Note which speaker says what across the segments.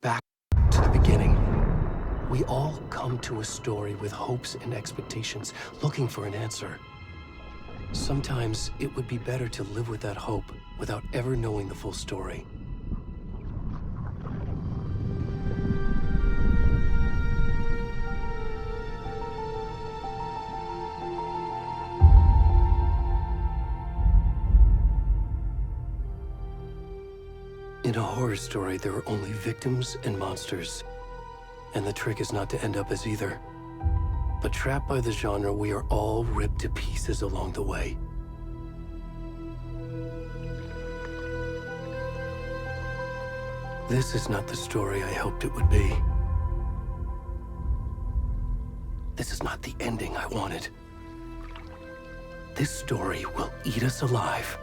Speaker 1: Back to the beginning. We all come to a story with hopes and expectations, looking for an answer. Sometimes it would be better to live with that hope without ever knowing the full story. In a horror story, there are only victims and monsters. And the trick is not to end up as either. But trapped by the genre, we are all ripped to pieces along the way. This is not the story I hoped it would be. This is not the ending I wanted. This story will eat us alive.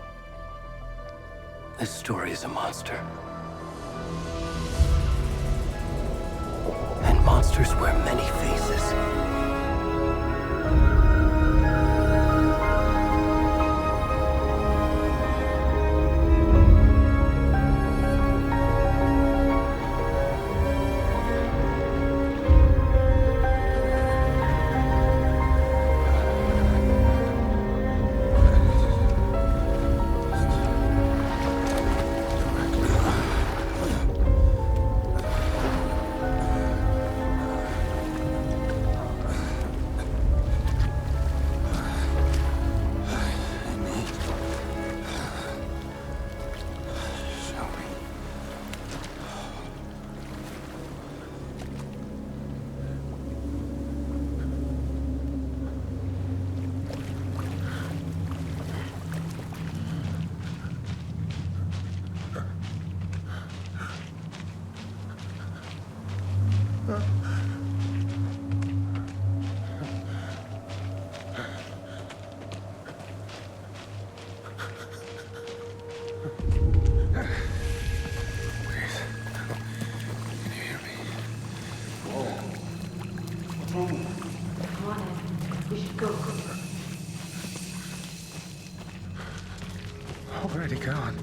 Speaker 1: This story is a monster. And monsters wear many faces.
Speaker 2: Already gone.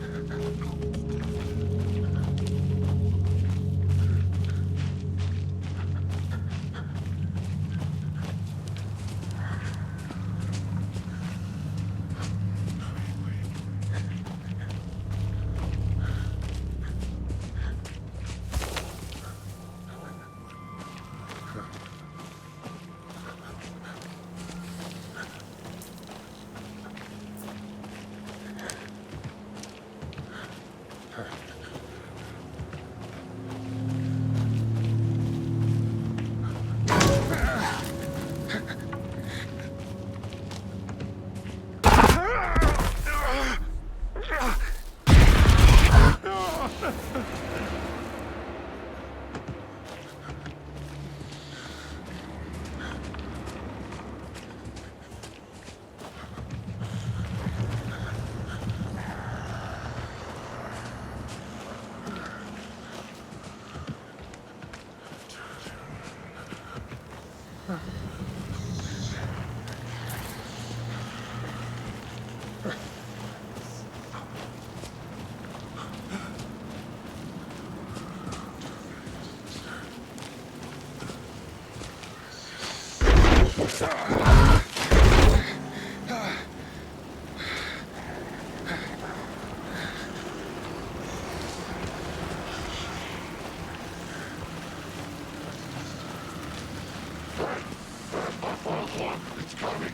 Speaker 3: It's coming.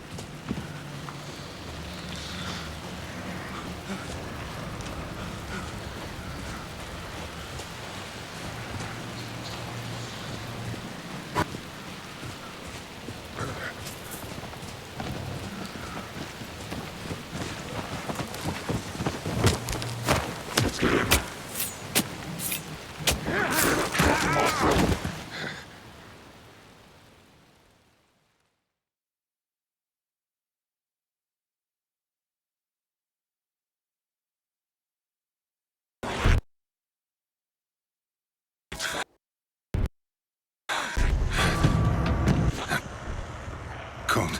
Speaker 3: Let's get him. Cold.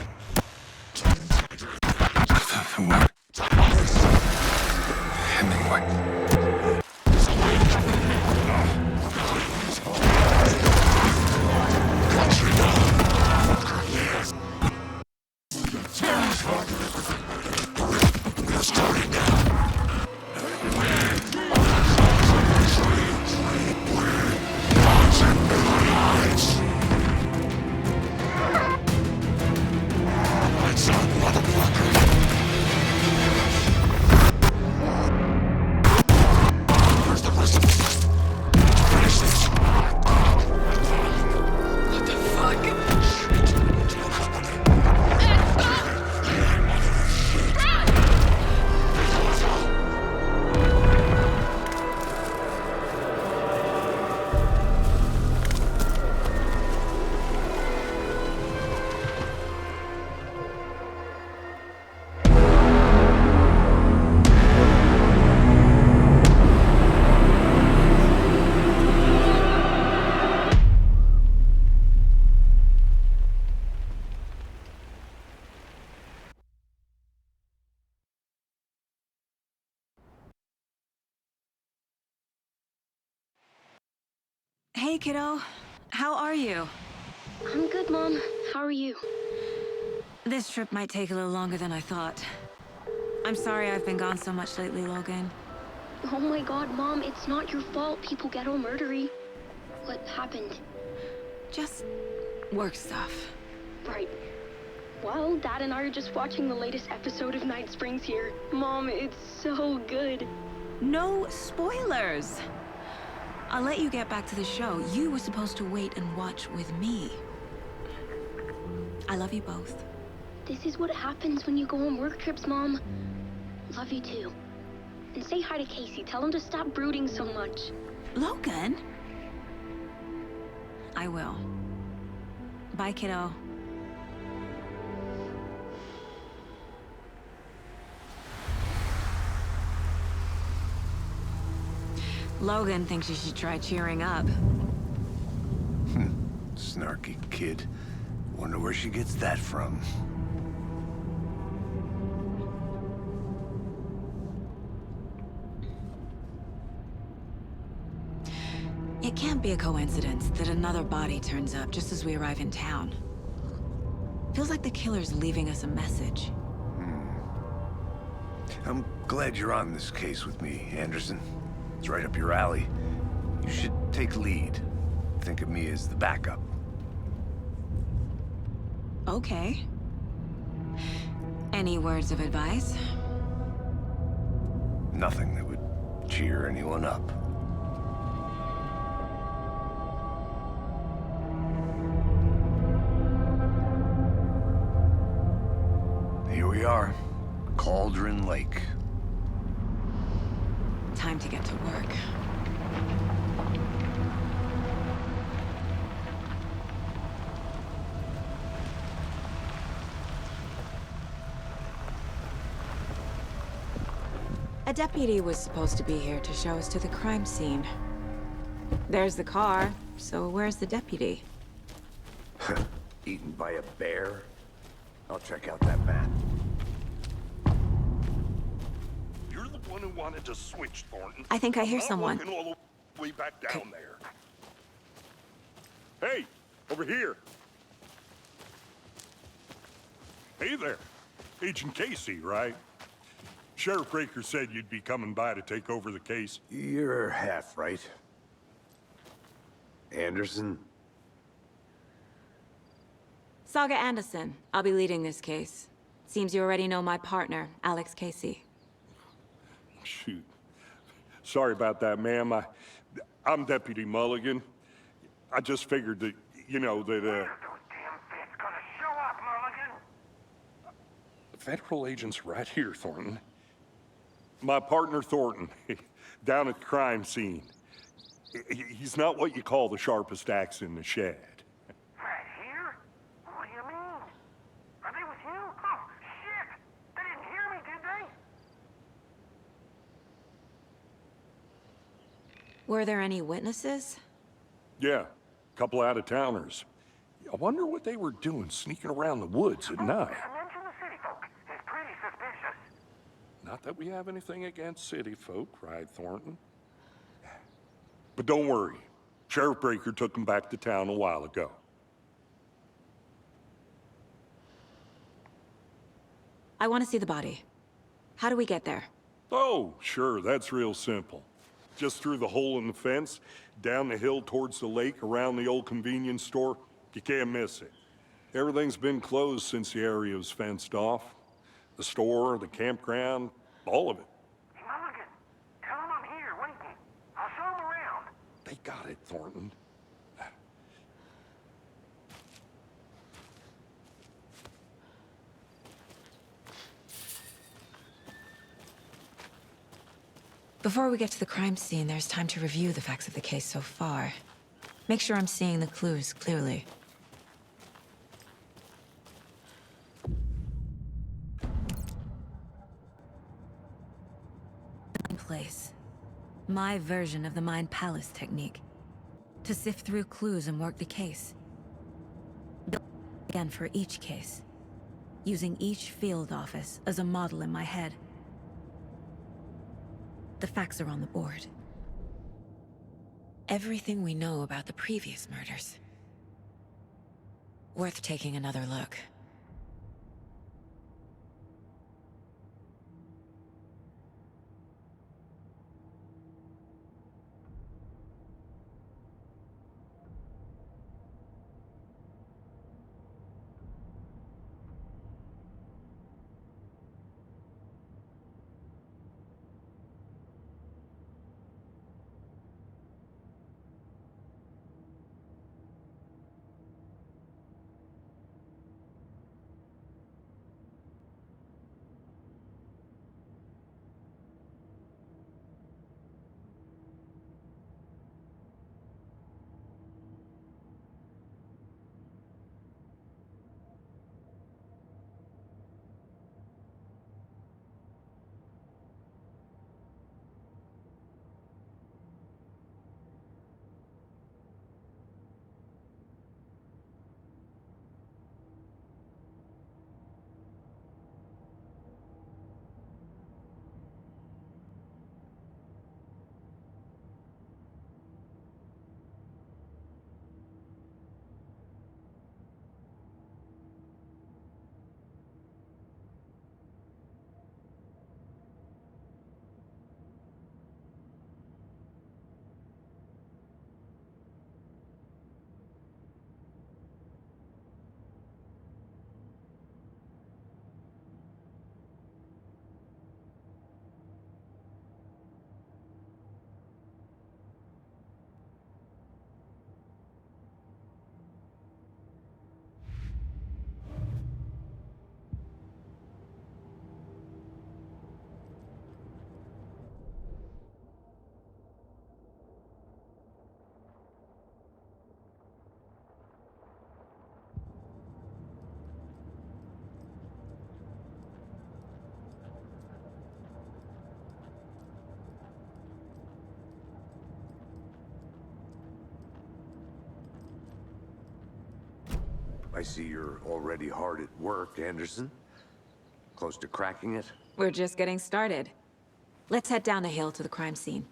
Speaker 3: What? Hemingway.
Speaker 4: Hey, kiddo. How are you?
Speaker 5: I'm good, Mom. How are you?
Speaker 4: This trip might take a little longer than I thought. I'm sorry I've been gone so much lately, Logan.
Speaker 5: Oh my god, Mom, it's not your fault people get all murdery. What happened?
Speaker 4: Just work stuff.
Speaker 5: Right. Well, Dad and I are just watching the latest episode of Night Springs here. Mom, it's so good.
Speaker 4: No spoilers! I'll let you get back to the show. You were supposed to wait and watch with me. I love you both.
Speaker 5: This is what happens when you go on work trips, Mom. Love you too. And say hi to Casey. Tell him to stop brooding so much.
Speaker 4: Logan? I will. Bye, kiddo. Logan thinks you should try cheering up.
Speaker 3: Snarky kid. Wonder where she gets that from.
Speaker 4: It can't be a coincidence that another body turns up just as we arrive in town. Feels like the killer's leaving us a message.
Speaker 3: I'm glad you're on this case with me, Anderson. It's right up your alley. You should take lead. Think of me as the backup.
Speaker 4: Okay. Any words of advice?
Speaker 3: Nothing that would cheer anyone up. Here we are. Cauldron Lake.
Speaker 4: Time to get to work. A deputy was supposed to be here to show us to the crime scene. There's the car, so where's the deputy?
Speaker 3: Eaten by a bear? I'll check out that map.
Speaker 6: You're the one who wanted to switch, Thornton.
Speaker 4: I think I hear
Speaker 6: I'm not
Speaker 4: someone.
Speaker 6: walking all the way back down there. Hey, over here. Hey there. Agent Casey, right? Sheriff Breaker said you'd be coming by to take over the case.
Speaker 3: You're half right. Anderson?
Speaker 4: Saga Anderson. I'll be leading this case. Seems you already know my partner, Alex Casey.
Speaker 6: Shoot. Sorry about that, ma'am. I'm Deputy Mulligan. I just figured that, you know, that,
Speaker 2: Those damn feds gonna show up, Mulligan.
Speaker 6: federal agent's right here, Thornton. My partner, Thornton, down at the crime scene. He's not what you call the sharpest axe in the shed.
Speaker 2: Right here? What do you mean? Are they with you? Oh, shit! They didn't hear me, did they?
Speaker 4: Were there any witnesses?
Speaker 6: Yeah, a couple out-of-towners. I wonder what they were doing sneaking around the woods at night.
Speaker 2: Mention the city folk. It's pretty suspicious.
Speaker 6: Not that we have anything against city folk, cried Thornton. But don't worry. Sheriff Breaker took them back to town a while ago.
Speaker 4: I want to see the body. How do we get there?
Speaker 6: Oh, sure, that's real simple. Just through the hole in the fence, down the hill towards the lake, around the old convenience store. You can't miss it. Everything's been closed since the area was fenced off. The store, the campground, all of it.
Speaker 2: Hey, Mulligan, tell them I'm here waiting. I'll show them around.
Speaker 6: They got it, Thornton.
Speaker 4: Before we get to the crime scene, there's time to review the facts of the case so far. Make sure I'm seeing the clues clearly. Place. My version of the Mind Palace technique. To sift through clues and work the case. Again for each case. Using each field office as a model in my head. The facts are on the board. everything we know about the previous murders. Worth taking another look.
Speaker 3: I see you're already hard at work, Anderson. Close to cracking it?
Speaker 4: We're just getting started. Let's head down the hill to the crime scene.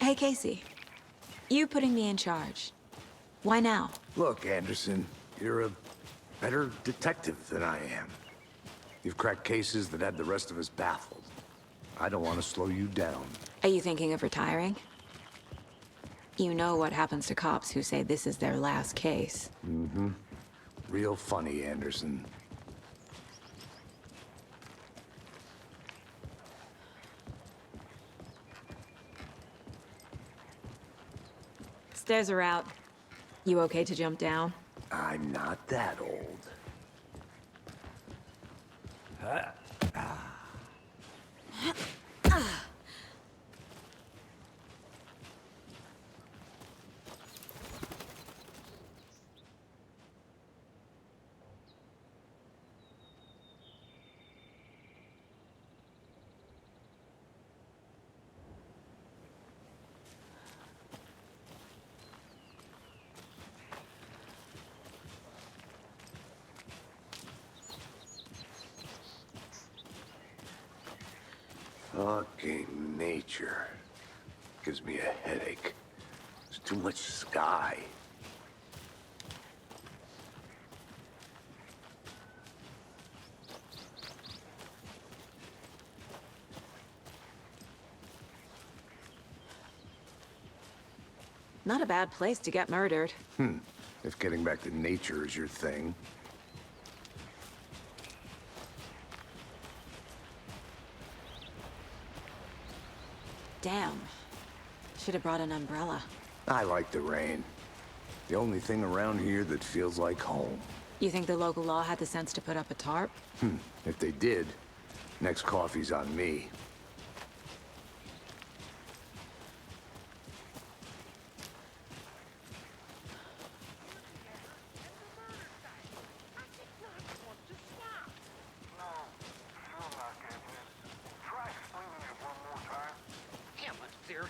Speaker 4: Hey, Casey. You putting me in charge. Why now?
Speaker 3: Look, Anderson, you're a better detective than I am. You've cracked cases that had the rest of us baffled. I don't want to slow you down.
Speaker 4: Are you thinking of retiring? You know what happens to cops who say this is their last case.
Speaker 3: Mm-hmm. Real funny, Anderson.
Speaker 4: Stairs are out. You okay to jump down?
Speaker 3: I'm not that old. Fucking nature. Gives me a headache. There's too much sky.
Speaker 4: Not a bad place to get murdered.
Speaker 3: If getting back to nature is your thing.
Speaker 4: Damn. Should have brought an umbrella.
Speaker 3: I like the rain. The only thing around here that feels like home.
Speaker 4: You think the local law had the sense to put up a tarp?
Speaker 3: If they did, next coffee's on me.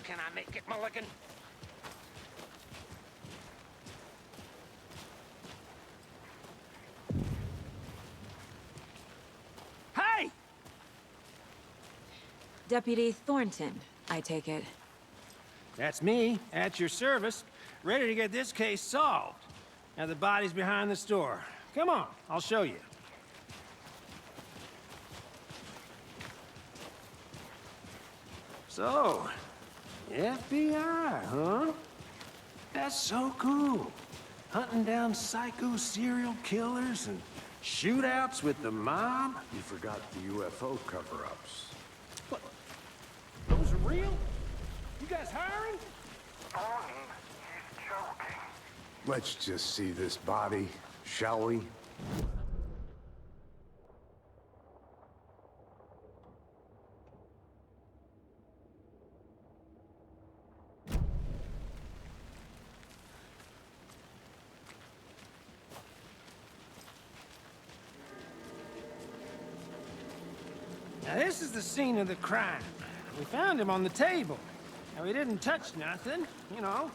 Speaker 2: Can I make it, Mulligan?
Speaker 7: Hey!
Speaker 4: Deputy Thornton, I take it.
Speaker 7: That's me, at your service, ready to get this case solved. Now the body's behind the store. Come on, I'll show you. So, FBI, huh? That's so cool. Hunting down psycho serial killers and shootouts with the mob.
Speaker 3: You forgot the UFO cover-ups.
Speaker 7: What? Those are real? You guys hiring?
Speaker 2: Thornton, he's joking.
Speaker 3: Let's just see this body, shall we?
Speaker 7: Now this is the scene of the crime. We found him on the table. Now he didn't touch nothing, you know,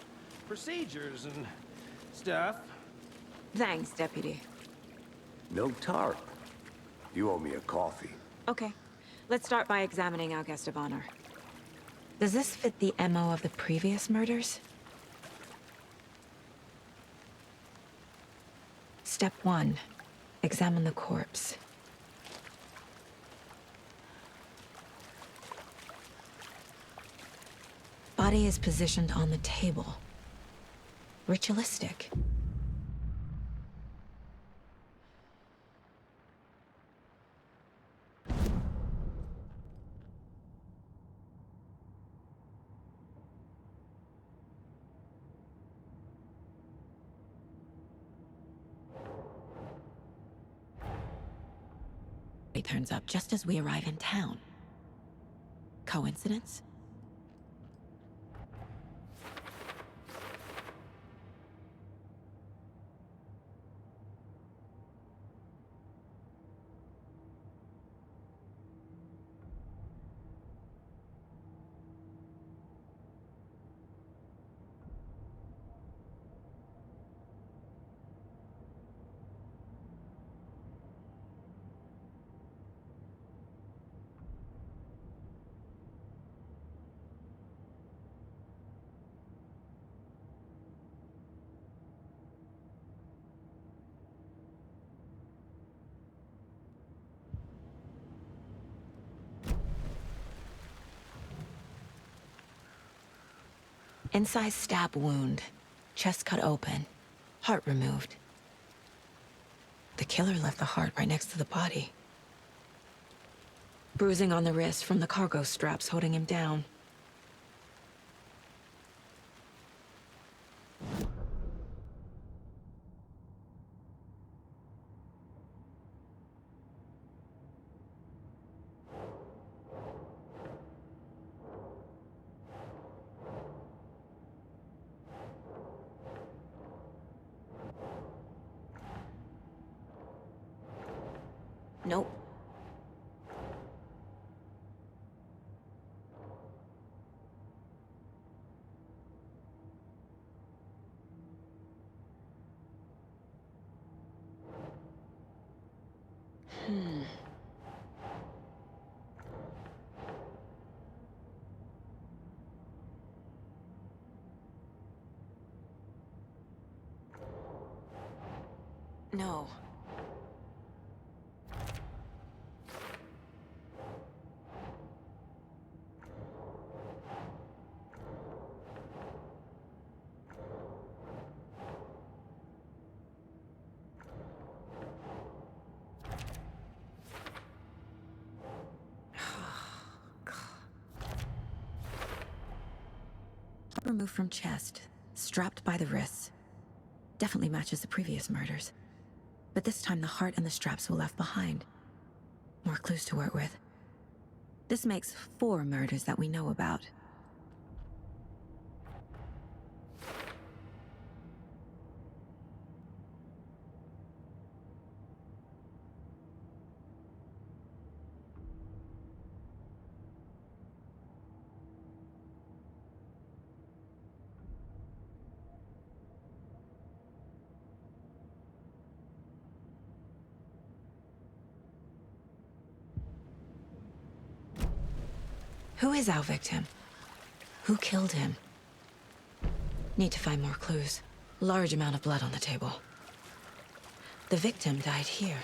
Speaker 7: procedures and stuff.
Speaker 4: Thanks, Deputy.
Speaker 3: No tarp. You owe me a coffee.
Speaker 4: Okay, let's start by examining our guest of honor. Does this fit the MO of the previous murders? Step 1. Examine the corpse. Body is positioned on the table. Ritualistic. He turns up just as we arrive in town. Coincidence? Incised stab wound, chest cut open, heart removed. The killer left the heart right next to the body. Bruising on the wrist from the cargo straps holding him down. Nope. No. Removed from chest, strapped by the wrists. Definitely matches the previous murders. But this time the heart and the straps were left behind. More clues to work with. This makes 4 murders that we know about. Who is our victim? Who killed him? Need to find more clues. Large amount of blood on the table. The victim died here.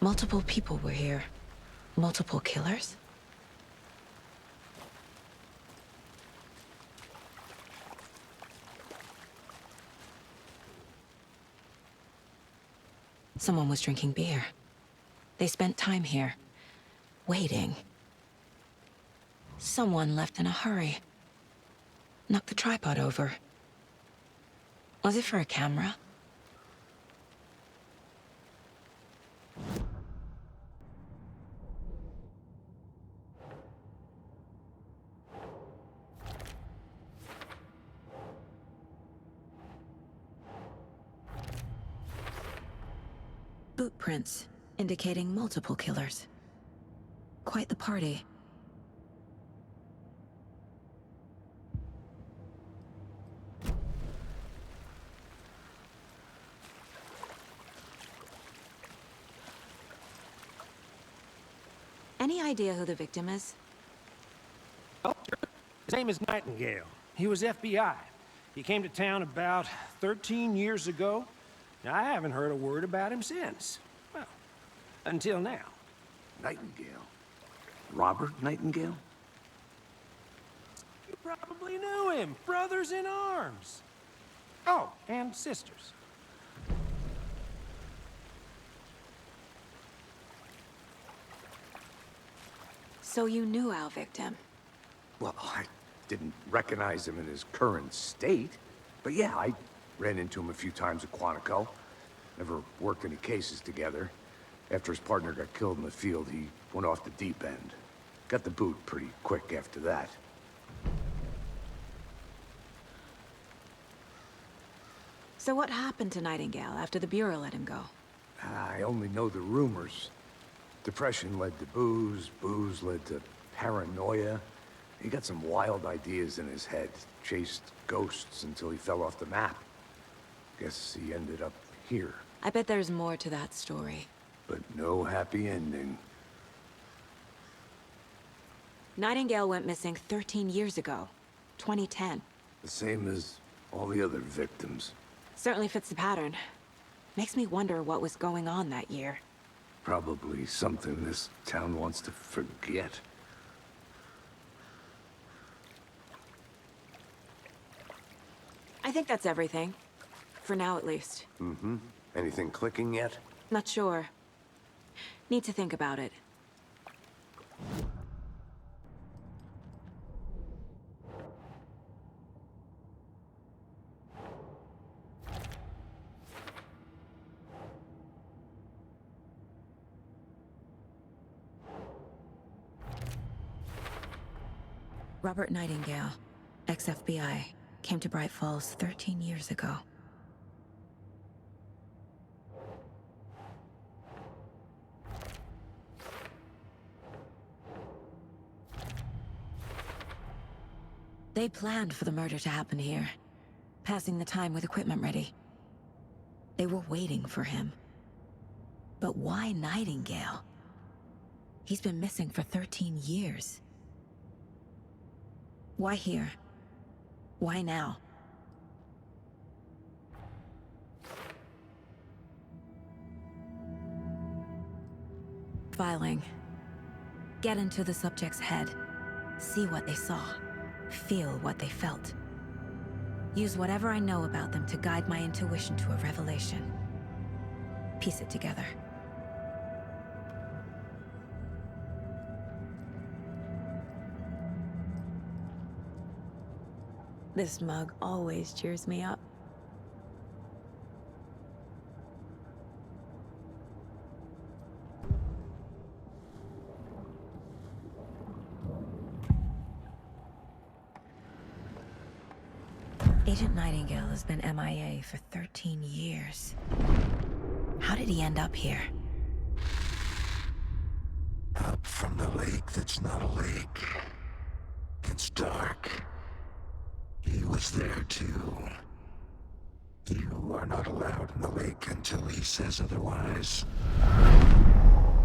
Speaker 4: Multiple people were here. Multiple killers? Someone was drinking beer. They spent time here, waiting. Someone left in a hurry. Knocked the tripod over. Was it for a camera? Boot prints, indicating multiple killers. Quite the party. Any idea who the victim is?
Speaker 7: Oh, sure. His name is Nightingale. He was FBI. He came to town about 13 years ago. Now, I haven't heard a word about him since. Well, until now.
Speaker 3: Nightingale? Robert Nightingale?
Speaker 7: You probably knew him. Brothers in arms. Oh, and sisters.
Speaker 4: So you knew our victim?
Speaker 3: Well, I didn't recognize him in his current state. But yeah, I ran into him a few times at Quantico. Never worked any cases together. After his partner got killed in the field, he went off the deep end. Got the boot pretty quick after that.
Speaker 4: So what happened to Nightingale after the Bureau let him go?
Speaker 3: I only know the rumors. Depression led to booze, booze led to paranoia. He got some wild ideas in his head, chased ghosts until he fell off the map. Guess he ended up here.
Speaker 4: I bet there's more to that story.
Speaker 3: But no happy ending.
Speaker 4: Nightingale went missing 13 years ago, 2010.
Speaker 3: The same as all the other victims.
Speaker 4: Certainly fits the pattern. Makes me wonder what was going on that year.
Speaker 3: Probably something this town wants to forget.
Speaker 4: I think that's everything. For now, at least.
Speaker 3: Mm-hmm. Anything clicking yet?
Speaker 4: Not sure. Need to think about it. Robert Nightingale, ex-FBI, came to Bright Falls 13 years ago. They planned for the murder to happen here, passing the time with equipment ready. They were waiting for him. But why Nightingale? He's been missing for 13 years. Why here? Why now? Filing. Get into the subject's head. See what they saw. Feel what they felt. Use whatever I know about them to guide my intuition to a revelation. Piece it together. This mug always cheers me up. Agent Nightingale has been MIA for 13 years. How did he end up here?
Speaker 8: Up from the lake that's not a lake. It's dark. He was there too. You are not allowed in the lake until he says otherwise.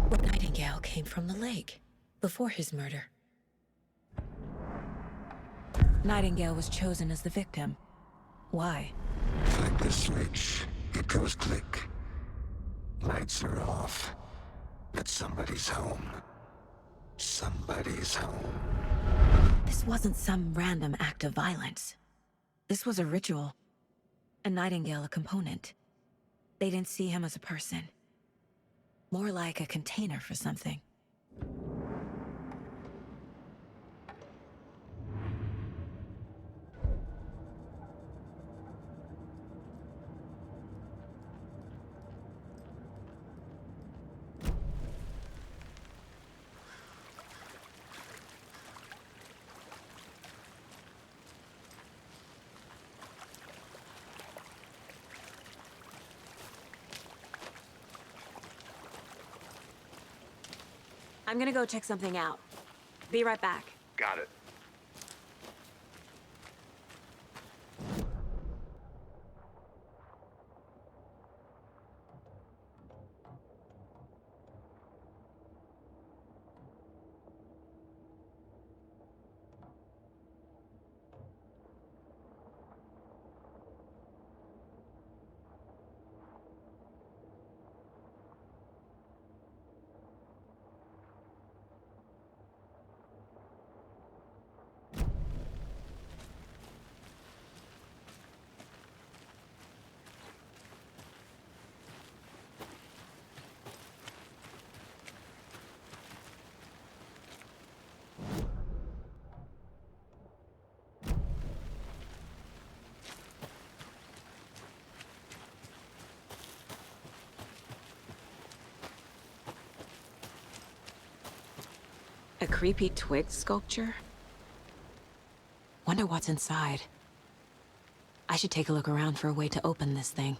Speaker 4: But Nightingale came from the lake, before his murder. Nightingale was chosen as the victim. Why?
Speaker 8: Flick the switch, it goes click. Lights are off. But somebody's home. Somebody's home.
Speaker 4: This wasn't some random act of violence. This was a ritual. And Nightingale a component. They didn't see him as a person. More like a container for something.
Speaker 9: I'm gonna go check something out. Be right back.
Speaker 3: Got it.
Speaker 4: A creepy twig sculpture? Wonder what's inside. I should take a look around for a way to open this thing.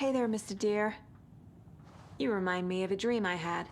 Speaker 9: Hey there, Mr. Deer. You remind me of a dream I had.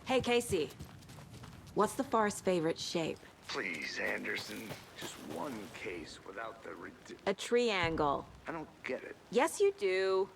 Speaker 9: Hey, Casey. What's the far's favorite shape?
Speaker 3: Please, Anderson. Just one case without the
Speaker 9: A triangle.
Speaker 3: I don't get it.
Speaker 9: Yes, you do.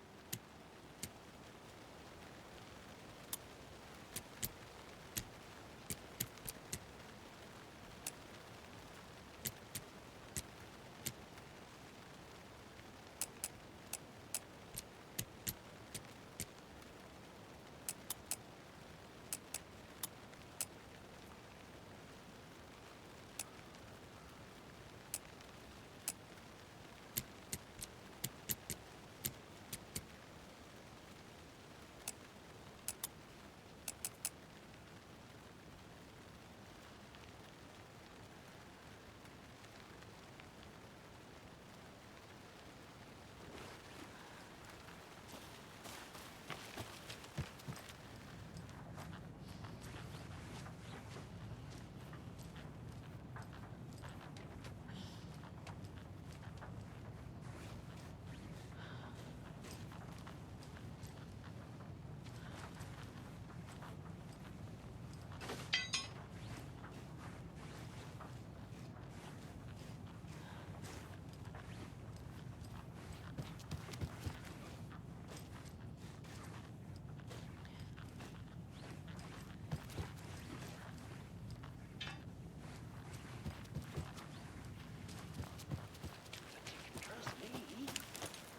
Speaker 7: Trust me,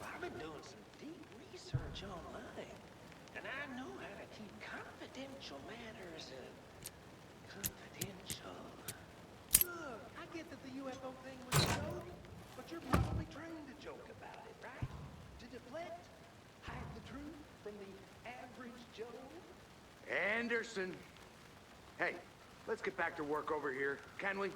Speaker 7: I've been doing some deep research online, and I know how to keep confidential matters confidential. Look, I get that the UFO thing was a joke, but you're probably trained to joke about it, right? To deflect, hide the truth from the average Joe.
Speaker 3: Anderson! Hey, let's get back to work over here, can we?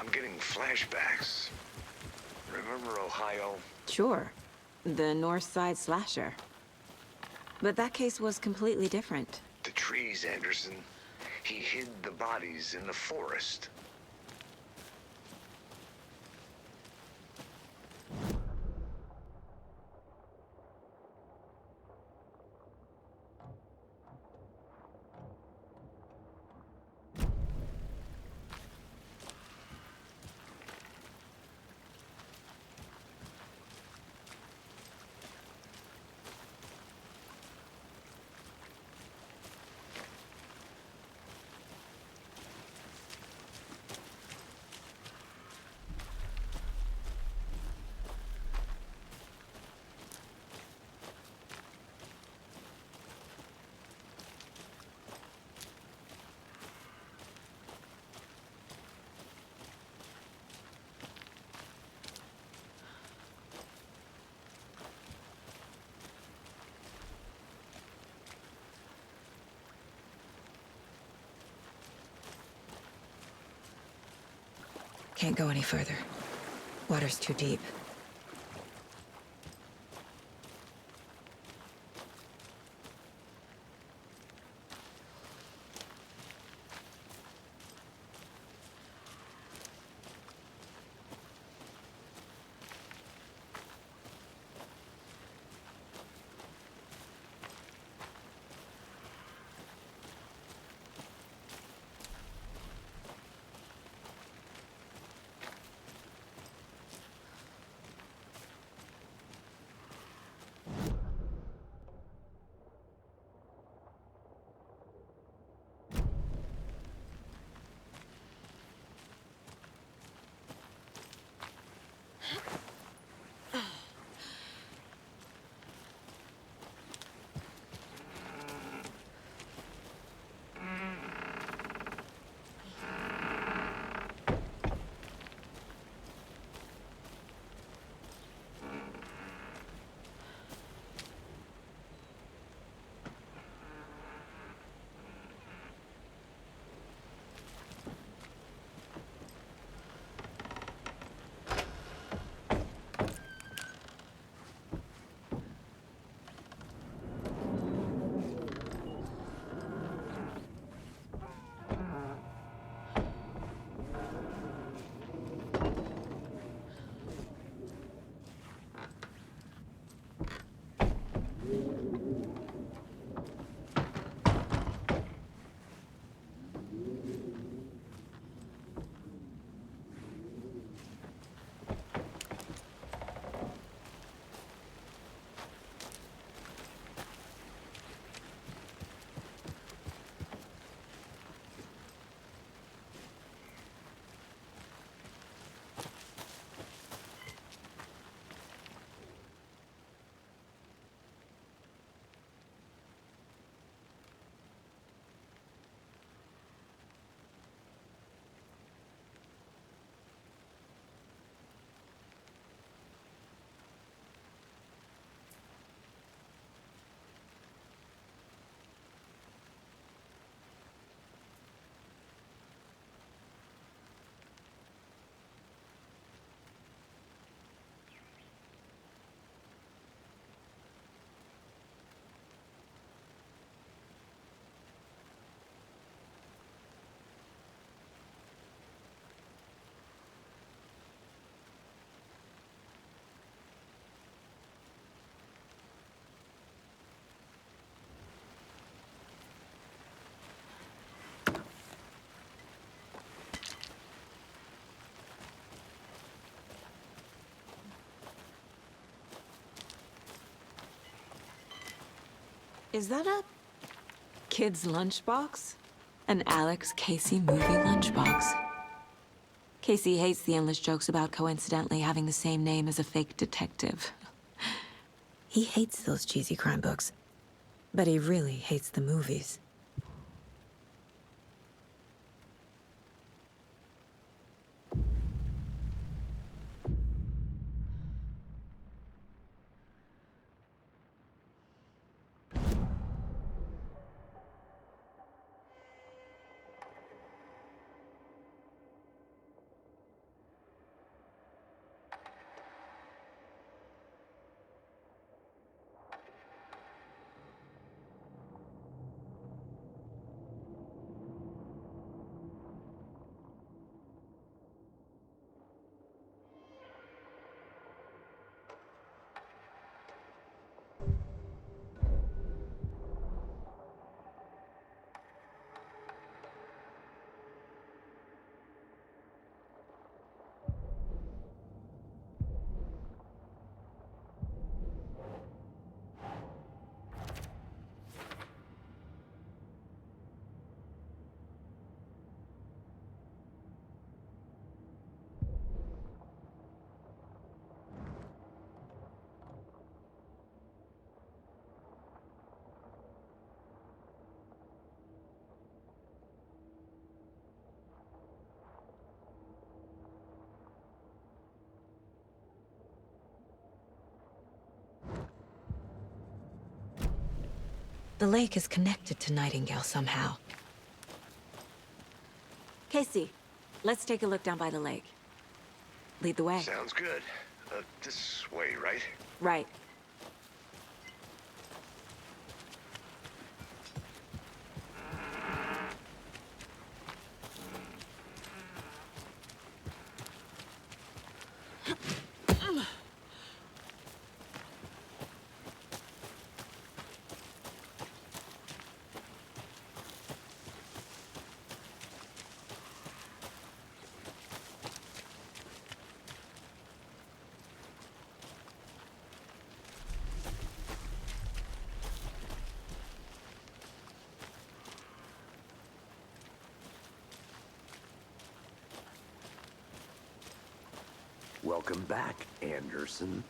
Speaker 3: I'm getting flashbacks. Remember Ohio?
Speaker 9: Sure. The North Side slasher. But that case was completely different.
Speaker 3: The trees, Anderson. He hid the bodies in the forest.
Speaker 4: Can't go any further. Water's too deep.
Speaker 9: Is that a kid's lunchbox? An Alex Casey movie lunchbox. Casey hates the endless jokes about coincidentally having the same name as a fake detective.
Speaker 4: He hates those cheesy crime books, but he really hates the movies. The lake is connected to Nightingale somehow.
Speaker 9: Casey, let's take a look down by the lake. Lead the way.
Speaker 2: Sounds good. This way, right?
Speaker 9: Right.
Speaker 3: Welcome back, Anderson.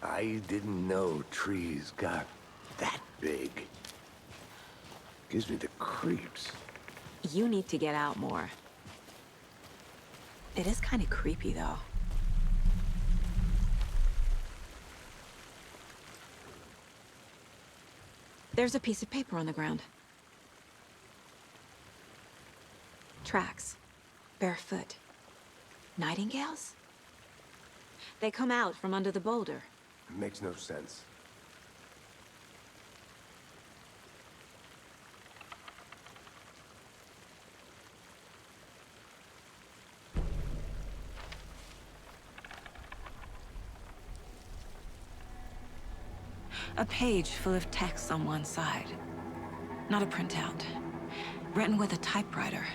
Speaker 3: I didn't know trees got that big. Gives me the creeps.
Speaker 9: You need to get out more. It is kind of creepy, though. There's a piece of paper on the ground. Tracks. Barefoot. Nightingales? They come out from under the boulder.
Speaker 3: Makes no sense.
Speaker 9: A page full of text on one side. Not a printout. Written with a typewriter.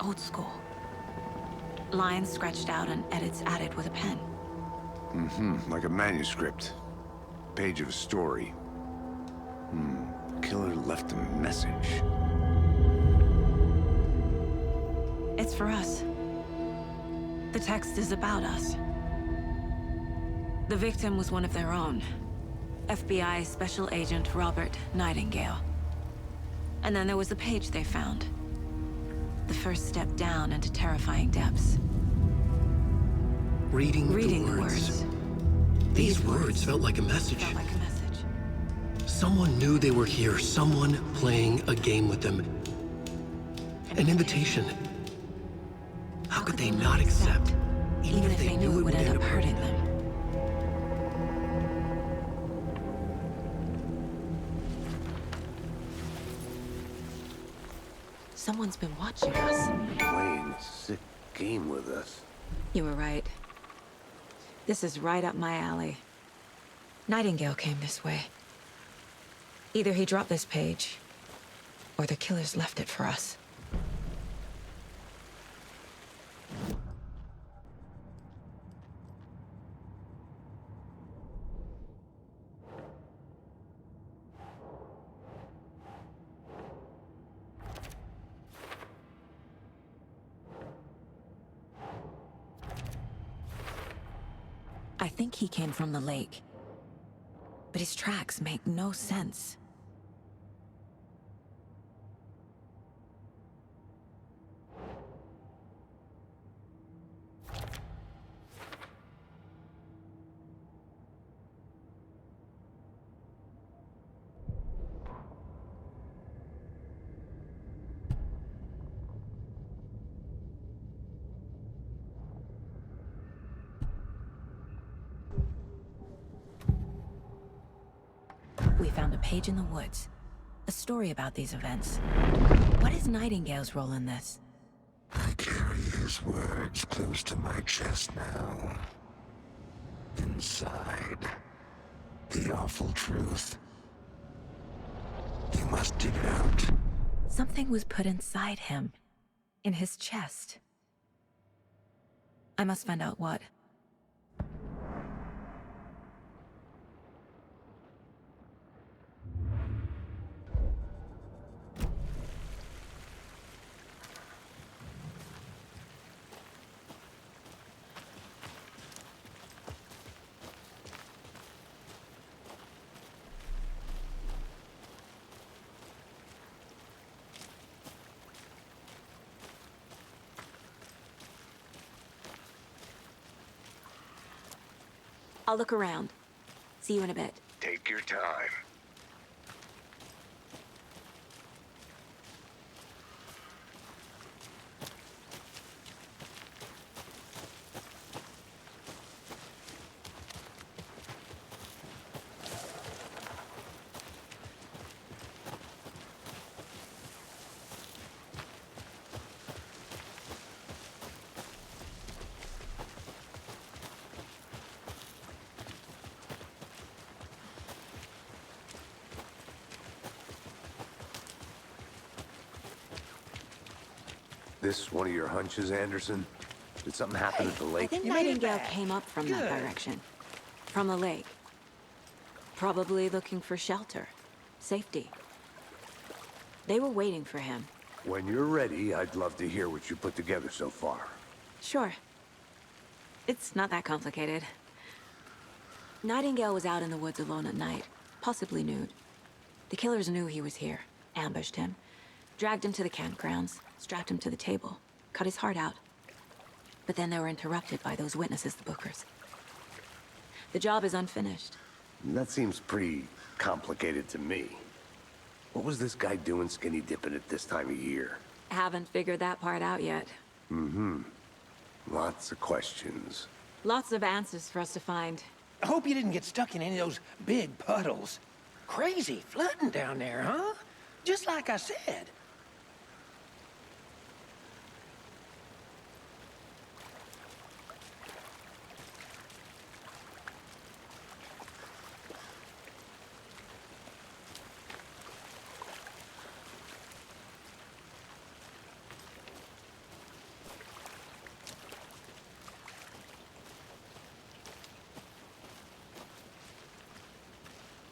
Speaker 9: Old school. Lines scratched out and edits added with a pen.
Speaker 3: Like a manuscript. Page of a story. Killer left a message.
Speaker 9: It's for us. The text is about us. The victim was one of their own. FBI Special Agent Robert Nightingale. And then there was the page they found. The first step down into terrifying depths.
Speaker 1: Reading
Speaker 9: the
Speaker 1: the words. These words felt like a message.
Speaker 9: Felt like a message.
Speaker 1: Someone knew they were here, someone playing a game with them. An invitation. How could they not accept?
Speaker 9: Even if they knew it would end up hurting them. Someone's been watching us.
Speaker 3: Playing a sick game with us.
Speaker 9: You were right. This is right up my alley. Nightingale came this way. Either he dropped this page, or the killers left it for us. I think he came from the lake. But his tracks make no sense. We found a page in the woods. A story about these events. What is Nightingale's role in this?
Speaker 8: I carry his words close to my chest now. Inside, the awful truth. You must dig it out.
Speaker 9: Something was put inside him. In his chest. I must find out what. I'll look around. See you in a bit.
Speaker 2: Take your time.
Speaker 3: This one of your hunches, Anderson? Did something happen at the
Speaker 9: I
Speaker 3: lake?
Speaker 9: think
Speaker 7: You made it
Speaker 9: Nightingale
Speaker 7: back.
Speaker 9: came up from that
Speaker 7: Good.
Speaker 9: direction. From the lake. Probably looking for shelter. Safety. They were waiting for him.
Speaker 3: When you're ready, I'd love to hear what you put together so far.
Speaker 9: Sure. It's not that complicated. Nightingale was out in the woods alone at night, possibly nude. The killers knew he was here, ambushed him, dragged him to the campgrounds, strapped him to the table, cut his heart out. But then they were interrupted by those witnesses, the Bookers. The job is unfinished.
Speaker 3: That seems pretty complicated to me. What was this guy doing skinny dipping at this time of year?
Speaker 9: Haven't figured that part out yet.
Speaker 3: Lots of questions.
Speaker 9: Lots of answers for us to find.
Speaker 7: I hope you didn't get stuck in any of those big puddles. Crazy flooding down there, huh? Just like I said.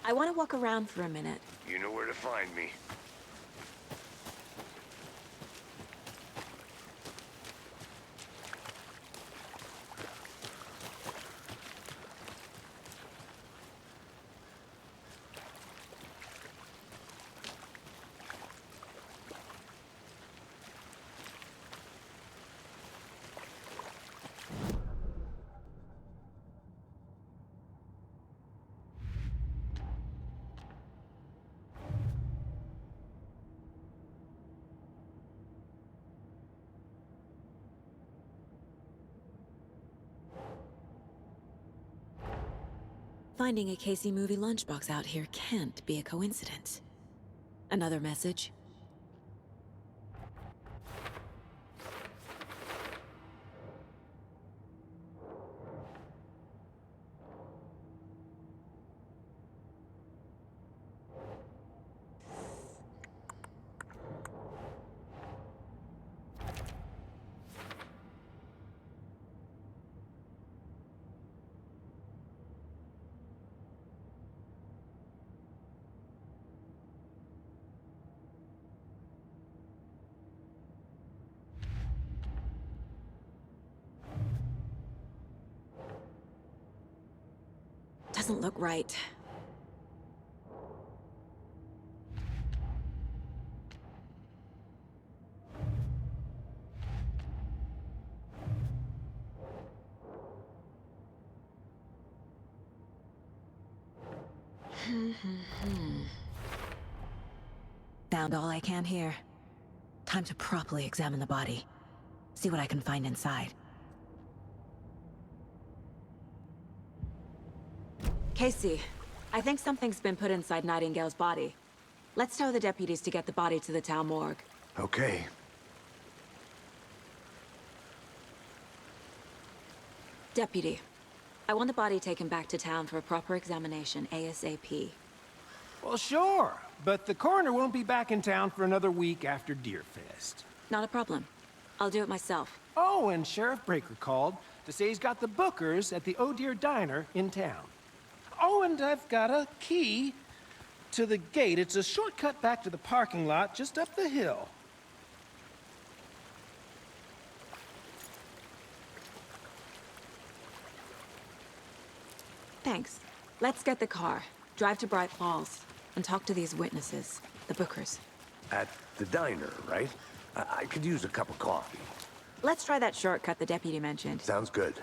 Speaker 9: I want to walk around for a minute.
Speaker 3: You know where to find me.
Speaker 9: Finding a Casey movie lunchbox out here can't be a coincidence. Another message? Doesn't look right. Found all I can here. Time to properly examine the body. See what I can find inside. Casey, I think something's been put inside Nightingale's body. Let's tell the deputies to get the body to the town morgue.
Speaker 3: Okay.
Speaker 9: Deputy, I want the body taken back to town for a proper examination, ASAP.
Speaker 7: Well, sure, but the coroner won't be back in town for another week after Deerfest.
Speaker 9: Not a problem. I'll do it myself.
Speaker 7: Oh, and Sheriff Breaker called to say he's got the Bookers at the Oh Dear Diner in town. Oh, and I've got a key to the gate. It's a shortcut back to the parking lot just up the hill.
Speaker 9: Thanks. Let's get the car, drive to Bright Falls, and talk to these witnesses, the Bookers.
Speaker 3: At the diner, right? I could use a cup of coffee.
Speaker 9: Let's try that shortcut the deputy mentioned.
Speaker 3: Sounds good.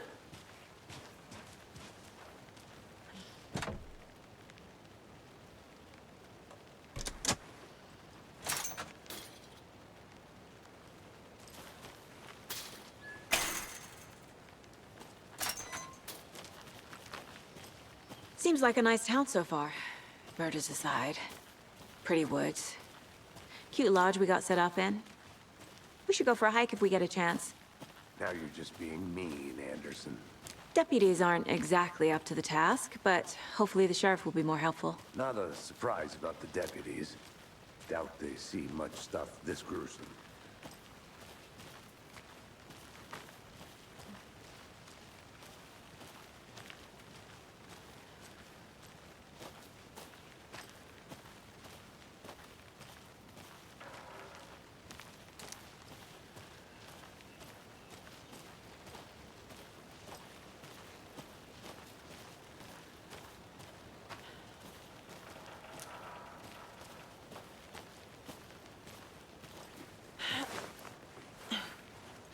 Speaker 9: Seems like a nice town so far. Murders aside. Pretty woods. Cute lodge we got set up in. We should go for a hike if we get a chance.
Speaker 3: Now you're just being mean, Anderson.
Speaker 9: Deputies aren't exactly up to the task, but hopefully the sheriff will be more helpful.
Speaker 3: Not a surprise about the deputies. Doubt they see much stuff this gruesome.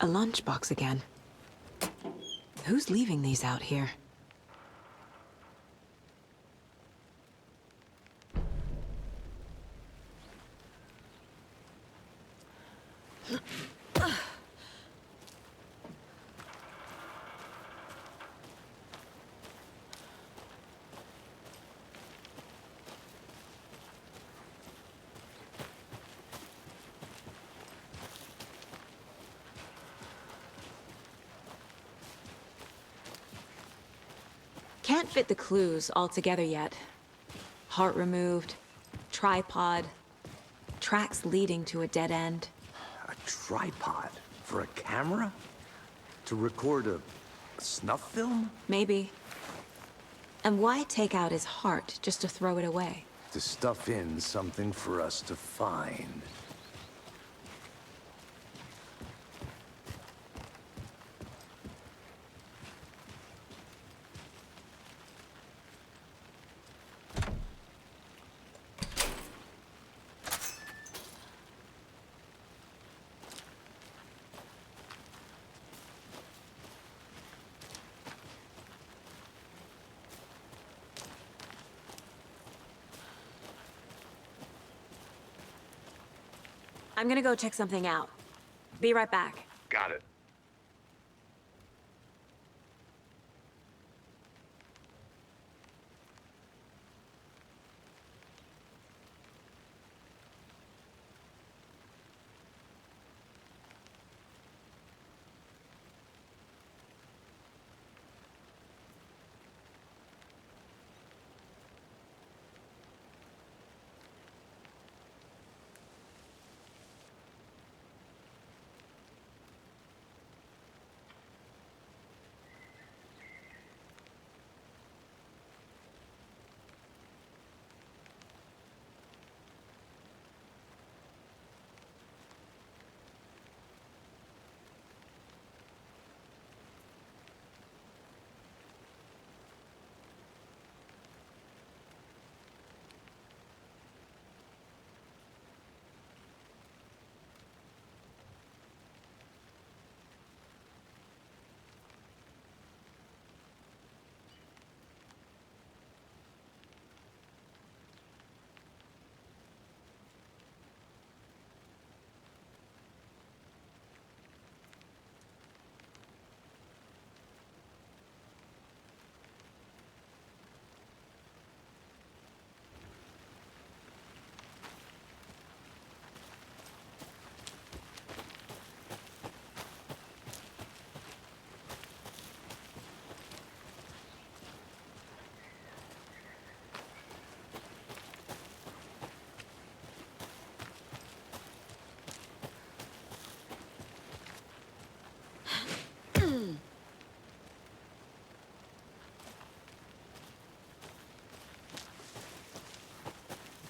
Speaker 9: A lunchbox again. Who's leaving these out here? Can't fit the clues all together yet. Heart removed, tripod, tracks leading to a dead end.
Speaker 3: A tripod? For a camera? To record a snuff film?
Speaker 9: Maybe. And why take out his heart just to throw it away?
Speaker 3: To stuff in something for us to find.
Speaker 9: I'm gonna go check something out. Be right back.
Speaker 3: Got it.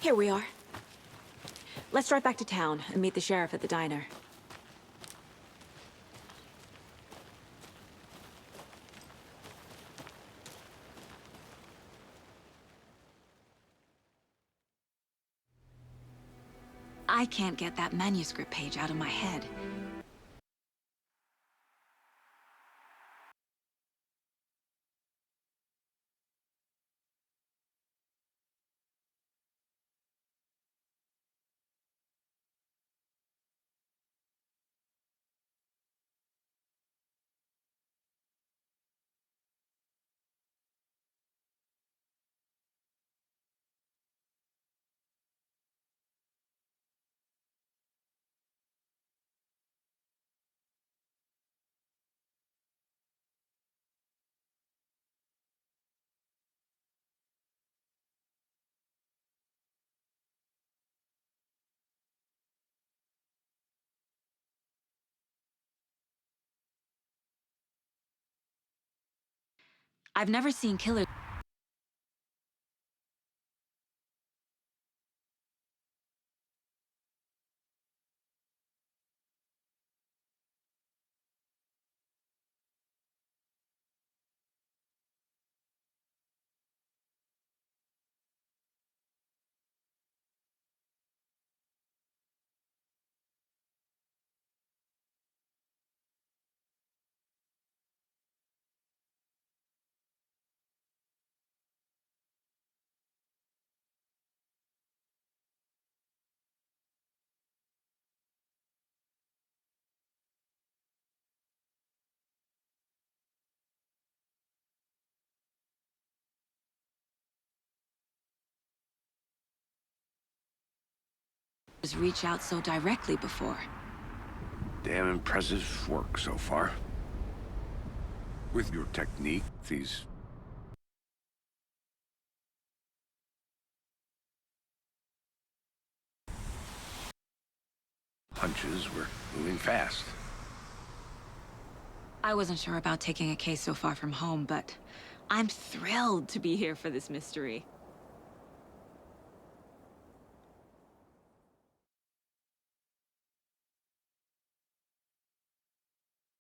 Speaker 9: Here we are. Let's drive back to town and meet the sheriff at the diner. I can't get that manuscript page out of my head. I've never seen killers. detectives reach out so directly before.
Speaker 3: Damn impressive work so far. With your technique, these hunches were moving fast.
Speaker 9: I wasn't sure about taking a case so far from home, but I'm thrilled to be here for this mystery.